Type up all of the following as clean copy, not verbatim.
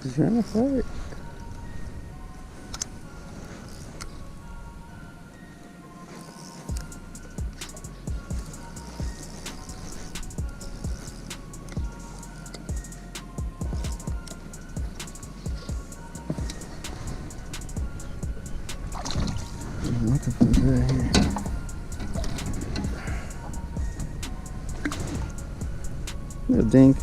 He's trying to fight. What the fuck is that here? Little dink.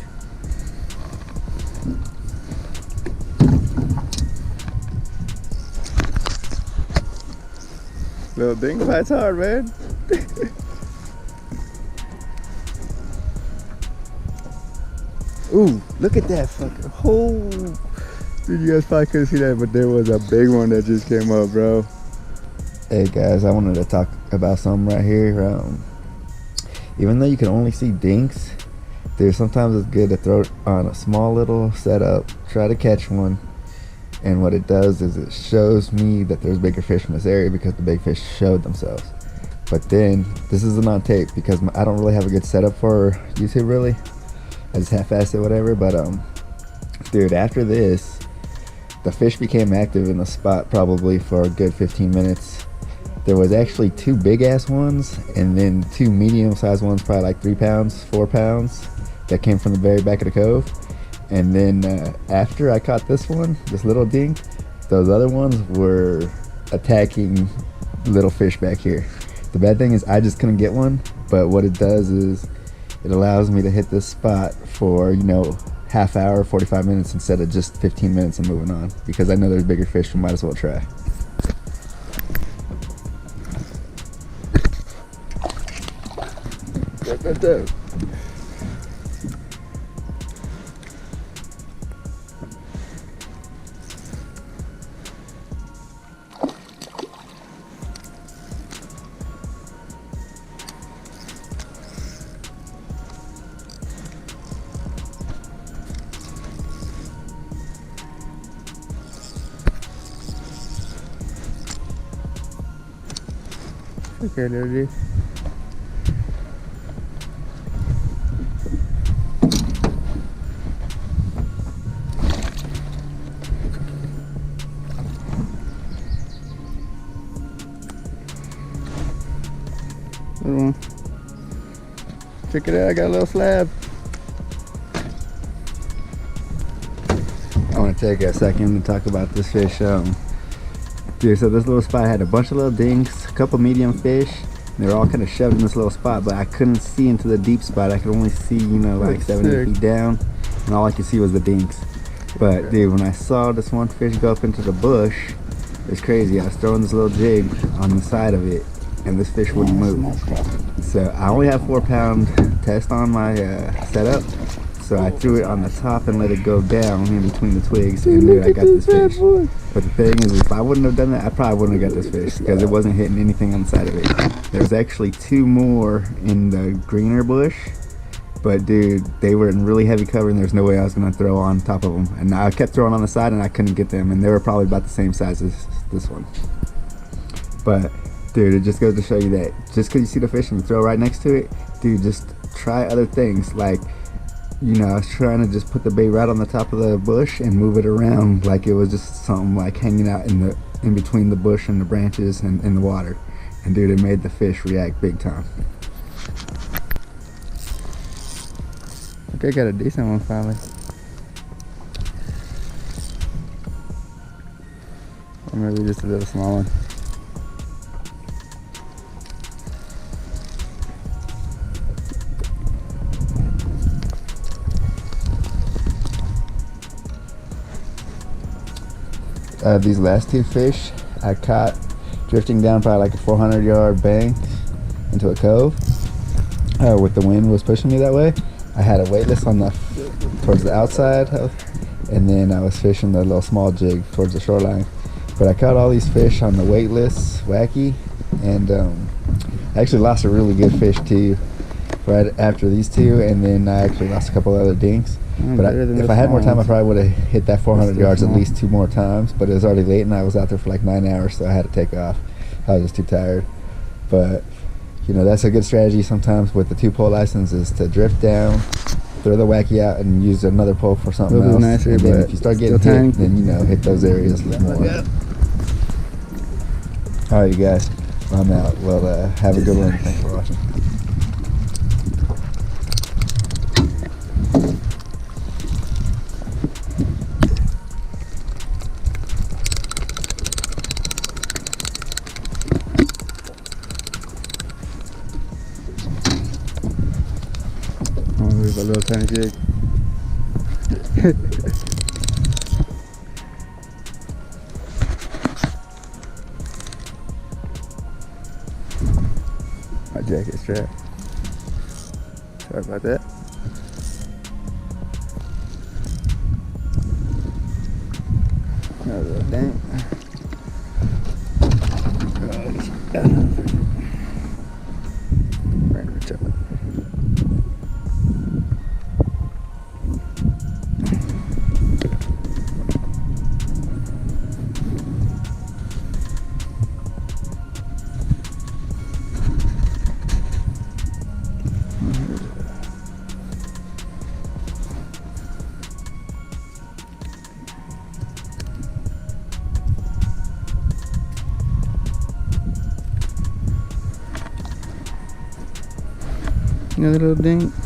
Little dink fights hard, man. Ooh, look at that fucking hole. Dude, you guys probably couldn't see that, but there was a big one that just came up, bro. Hey guys, I wanted to talk about something right here. Even though you can only see dinks, dude, sometimes it's good to throw it on a small little setup, try to catch one, and what it does is it shows me that there's bigger fish in this area because the big fish showed themselves. But then, this isn't on tape because I don't really have a good setup for YouTube, really. I just half-assed it, whatever, but dude, after this, the fish became active in the spot probably for a good 15 minutes. There was actually 2 big ass ones and then 2 medium sized ones, probably like 3 pounds, 4 pounds, that came from the very back of the cove. And then after I caught this one, this little dink, those other ones were attacking little fish back here. The bad thing is I just couldn't get one, but what it does is it allows me to hit this spot for, you know, half hour, 45 minutes instead of just 15 minutes and moving on, because I know there's bigger fish, so might as well try. Right there. Okay, there it is. Little one. Check it out, I got a little slab. I want to take a second to talk about this fish. Dude, so this little spot had a bunch of little dinks, a couple medium fish. They were all kind of shoved in this little spot, but I couldn't see into the deep spot. I could only see, you know, like 7 feet down, and all I could see was the dinks. But dude, when I saw this one fish go up into the bush, it was crazy. I was throwing this little jig on the side of it, and this fish wouldn't move. So I only have 4 pound test on my setup, so I threw it on the top and let it go down in between the twigs, and dude, I got this fish. But the thing is, if I wouldn't have done that, I probably wouldn't have got this fish because it wasn't hitting anything on the side of it. There was actually 2 more in the greener bush, but dude, they were in really heavy cover and there's no way I was gonna throw on top of them. And I kept throwing on the side and I couldn't get them, and they were probably about the same size as this one. But dude, it just goes to show you that just because you see the fish and you throw right next to it, dude, just try other things. Like, you know, I was trying to just put the bait right on the top of the bush and move it around like it was just something like hanging out in between the bush and the branches and in the water. And dude, it made the fish react big time. Okay, got a decent one finally. Or maybe just a little small one. These last 2 fish I caught drifting down probably like a 400-yard bank into a cove. With the wind was pushing me that way. I had a weightless on towards the outside, and then I was fishing the little small jig towards the shoreline. But I caught all these fish on the weightless wacky, and I actually lost a really good fish too right after these 2, and then I actually lost a couple other dinks. But if I had more time, I probably would have hit that 400 yards at least 2 more times. But it was already late, and I was out there for like 9 hours, so I had to take off. I was just too tired. But you know, that's a good strategy sometimes with the 2-pole license, is to drift down throw the wacky out and use another pole for something It'll else. be nicer, and then but if you start getting still hit, tiny. then you know, hit those areas more. Alright, you guys, I'm out. Well, have a good one. Thanks for watching. Oh, there's a little tiny jig. My jacket strap. Sorry about that. Another little dink. Bring the chop. Another little dink.